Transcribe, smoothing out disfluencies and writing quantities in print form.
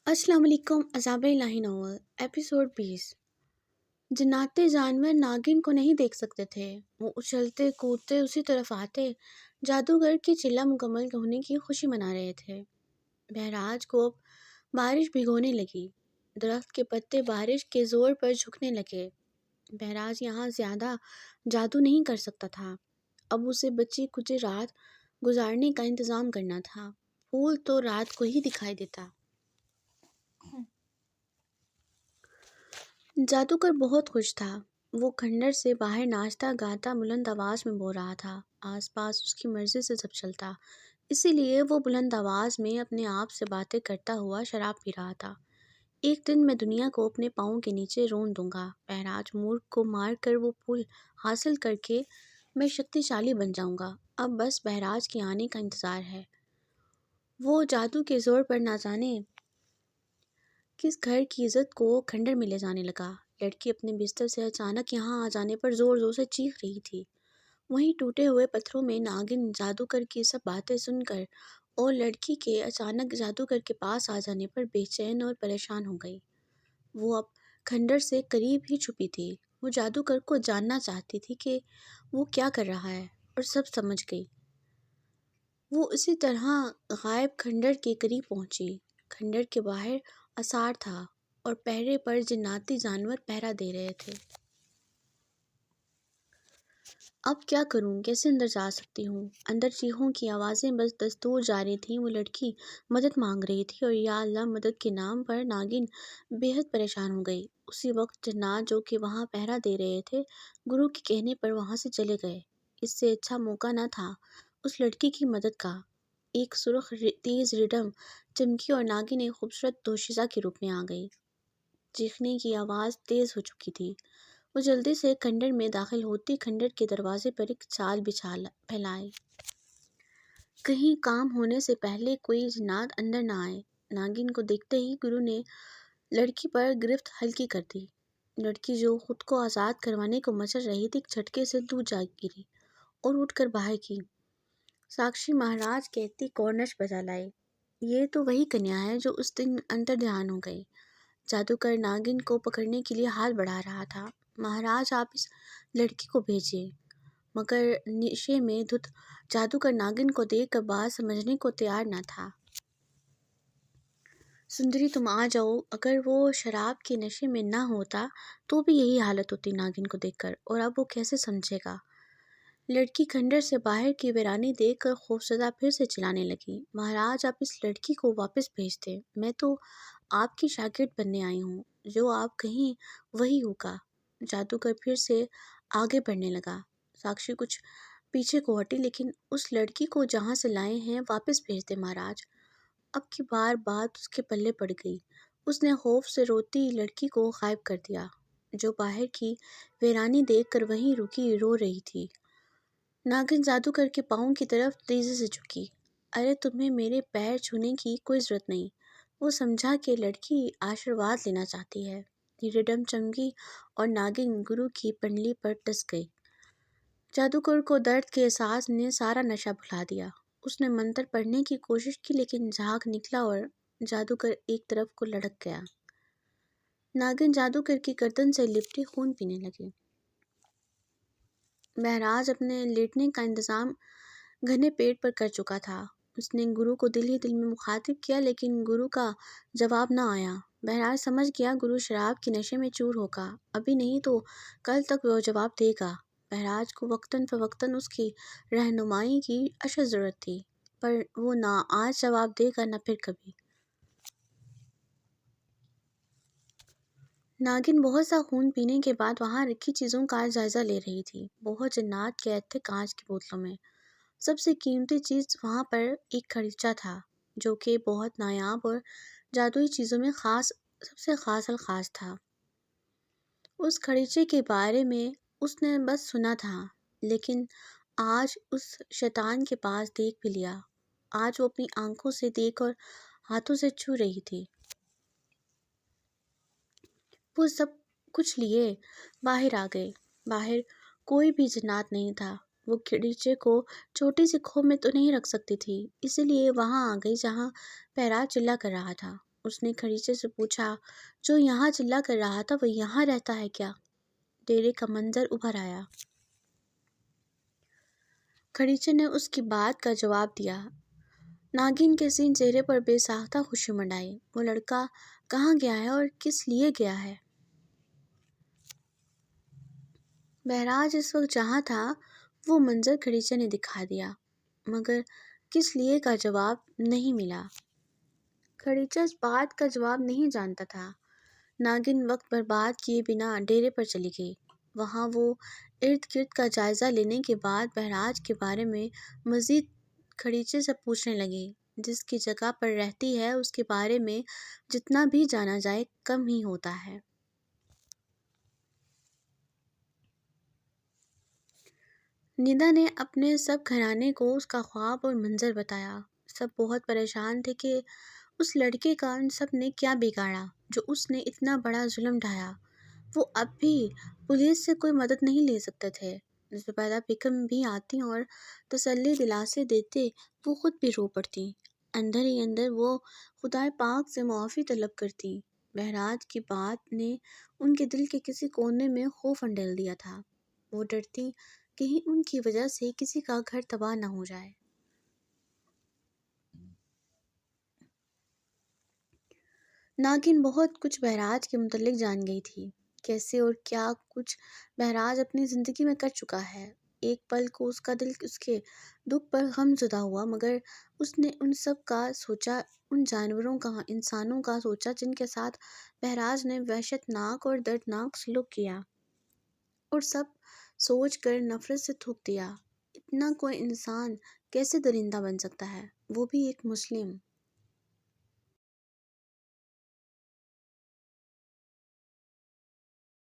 अस्सलाम वालेकुम। अज़ाब इलाही नॉवल एपिसोड 20। जन्नती जानवर नागिन को नहीं देख सकते थे। वो उछलते कूदते उसी तरफ आते, जादूगर की चिल्ला मुकम्मल होने की खुशी मना रहे थे। बहराज को अब बारिश भिगोने लगी। दरख्त के पत्ते बारिश के ज़ोर पर झुकने लगे। बहराज यहाँ ज़्यादा जादू नहीं कर सकता था। अब उसे बची कुछ रात गुजारने का इंतज़ाम करना था। फूल तो रात को ही दिखाई देता। जादूगर बहुत खुश था। वो खंडर से बाहर नाचता गाता बुलंद आवाज़ में बोल रहा था। आसपास उसकी मर्जी से सब चलता, इसीलिए वो बुलंद आवाज़ में अपने आप से बातें करता हुआ शराब पी रहा था। एक दिन मैं दुनिया को अपने पाँव के नीचे रोन दूंगा। बहराज मूर्ख को मार कर वो फूल हासिल करके मैं शक्तिशाली बन जाऊंगा। अब बस बहराज के आने का इंतज़ार है। वो जादू के ज़ोर पर ना जाने किस घर की इज्जत को खंडर में ले जाने लगा। लड़की अपने बिस्तर से अचानक यहाँ आ जाने पर जोर जोर से चीख रही थी। वहीं टूटे हुए पत्थरों में नागिन जादूगर की सब बातें सुनकर और लड़की के अचानक जादूगर के पास आ जाने पर बेचैन और परेशान हो गई। वो अब खंडर से करीब ही छुपी थी। वो जादूगर को जानना चाहती थी कि वो क्या कर रहा है, और सब समझ गई। वो उसी तरह गायब खंडर के करीब पहुंची। खंडर के बाहर असार था और पहरे पर जिन्नाती जानवर पहरा दे रहे थे। अब क्या करूं, कैसे अंदर जा सकती हूँ? अंदर चीखों की आवाज़ें बस दस्तूर जारी थीं। वो लड़की मदद मांग रही थी और या अल्लाह मदद के नाम पर नागिन बेहद परेशान हो गई। उसी वक्त जन्नात जो कि वहाँ पहरा दे रहे थे, गुरु के कहने पर वहाँ से चले गए। इससे अच्छा मौका न था उस लड़की की मदद का। एक सुर्ख तेज रिडम चमकी और नागिन एक खूबसूरत दोशीज़ा के रूप में आ गई। चीखने की आवाज़ तेज़ हो चुकी थी। वो जल्दी से खंडर में दाखिल होती खंडर के दरवाजे पर एक चाल फैलाई। कहीं काम होने से पहले कोई जिन्नात अंदर ना आए। नागिन को देखते ही गुरु ने लड़की पर गिरफ्त हल्की कर दी। लड़की जो खुद को आज़ाद करवाने को मचल रही थी, झटके से दूर जा गिरी और उठकर बाहर की। साक्षी महाराज कहती कौरनश बजा लाए। ये तो वही कन्या है जो उस दिन अंतर ध्यान हो गई। जादूगर नागिन को पकड़ने के लिए हाथ बढ़ा रहा था। महाराज, आप इस लड़की को भेजिए। मगर नशे में धुत जादूगर नागिन को देखकर बात समझने को तैयार न था। सुंदरी, तुम आ जाओ। अगर वो शराब के नशे में ना होता तो भी यही हालत होती नागिन को देखकर, और अब वो कैसे समझेगा? लड़की खंडर से बाहर की वीरानी देखकर खौफजदा फिर से चिल्लाने लगी। महाराज, आप इस लड़की को वापस भेज दें। मैं तो आपकी शागिर्द बनने आई हूँ। जो आप कहीं वही होगा। जादूगर फिर से आगे बढ़ने लगा। साक्षी कुछ पीछे को हटी, लेकिन उस लड़की को जहाँ से लाए हैं वापस भेज दे महाराज। अब की बार बात उसके पल्ले पड़ गई। उसने खौफ से रोती लड़की को गायब कर दिया, जो बाहर की वीरानी देखकर वहीं रुकी रो रही थी। नागिन जादूगर के पाँव की तरफ तेजी से झुकी। अरे, तुम्हें मेरे पैर छूने की कोई जरूरत नहीं। वो समझा कि लड़की आशीर्वाद लेना चाहती है। रिडम चमकी और नागिन गुरु की पंडली पर टस गई। जादूगर को दर्द के एहसास ने सारा नशा भुला दिया। उसने मंत्र पढ़ने की कोशिश की, लेकिन झाग निकला और जादूगर एक तरफ को लटक गया। नागिन जादूगर की गर्दन से लिपटी खून पीने लगी। महराज अपने लेटने का इंतज़ाम घने पेट पर कर चुका था। उसने गुरु को दिल ही दिल में मुखातिब किया, लेकिन गुरु का जवाब न आया। महराज समझ गया गुरु शराब के नशे में चूर होगा। अभी नहीं तो कल तक वो जवाब देगा। महराज को वक्तन फ़वक्तन उसकी रहनुमाई की अशद ज़रूरत थी, पर वो ना आज जवाब देगा न फिर कभी। नागिन बहुत सा खून पीने के बाद वहाँ रखी चीज़ों का जायज़ा ले रही थी। बहुत जन्नात कैद थे कांच की बोतलों में। सबसे कीमती चीज़ वहाँ पर एक खरीचा था, जो कि बहुत नायाब और जादुई चीज़ों में सबसे ख़ास अलख़ास था। उस खरीचे के बारे में उसने बस सुना था, लेकिन आज उस शैतान के पास देख भी लिया। आज वो अपनी आंखों से देख और हाथों से छू रही थी। वो सब कुछ लिए बाहर आ गए। बाहर कोई भी जन्नात नहीं था। वो खींचे को छोटी सी खो में तो नहीं रख सकती थी, इसीलिए वहाँ आ गई जहाँ पहरा चिल्ला कर रहा था। اس نے خریچے سے پوچھا، جو یہاں چلا کر رہا تھا وہ یہاں رہتا ہے کیا؟ ڈیرے کا منظر ابھر آیا۔ خریچے نے اس کی بات کا جواب دیا۔ ناگن کے حسین چہرے پر بے ساختہ خوشی منڈائی۔ وہ لڑکا کہاں گیا ہے اور کس لیے گیا ہے؟ بہراج اس وقت جہاں تھا وہ منظر خریچے نے دکھا دیا، مگر کس لیے کا جواب نہیں ملا۔ خریچہ اس بات کا جواب نہیں جانتا تھا۔ ناگن وقت برباد کیے بنا ڈیرے پر چلی گئی۔ وہاں وہ ارد گرد کا جائزہ لینے کے بعد بہراج کے بارے میں مزید خریچے سے پوچھنے لگی۔ جس کی جگہ پر رہتی ہے اس کے بارے میں جتنا بھی جانا جائے کم ہی ہوتا ہے۔ ندا نے اپنے سب گھرانے کو اس کا خواب اور منظر بتایا۔ سب بہت پریشان تھے کہ اس لڑکے کا ان سب نے کیا بگاڑا جو اس نے اتنا بڑا ظلم ڈھایا۔ وہ اب بھی پولیس سے کوئی مدد نہیں لے سکتے تھے۔ زبیدہ بیگم بھی آتی اور تسلی دلاسے دیتے، وہ خود بھی رو پڑتی۔ اندر ہی اندر وہ خدائے پاک سے معافی طلب کرتی۔ بہراج کی بات نے ان کے دل کے کسی کونے میں خوف انڈیل دیا تھا۔ وہ ڈرتی کہیں ان کی وجہ سے کسی کا گھر تباہ نہ ہو جائے۔ ناگن بہت کچھ بہراج کے متعلق جان گئی تھی، کیسے اور کیا کچھ بہراج اپنی زندگی میں کر چکا ہے۔ ایک پل کو اس کا دل اس کے دکھ پر غم زدہ ہوا، مگر اس نے ان سب کا سوچا، ان جانوروں کا، انسانوں کا سوچا جن کے ساتھ بہراج نے وحشت ناک اور دردناک سلوک کیا، اور سب سوچ کر نفرت سے تھوک دیا۔ اتنا کوئی انسان کیسے درندہ بن سکتا ہے، وہ بھی ایک مسلم؟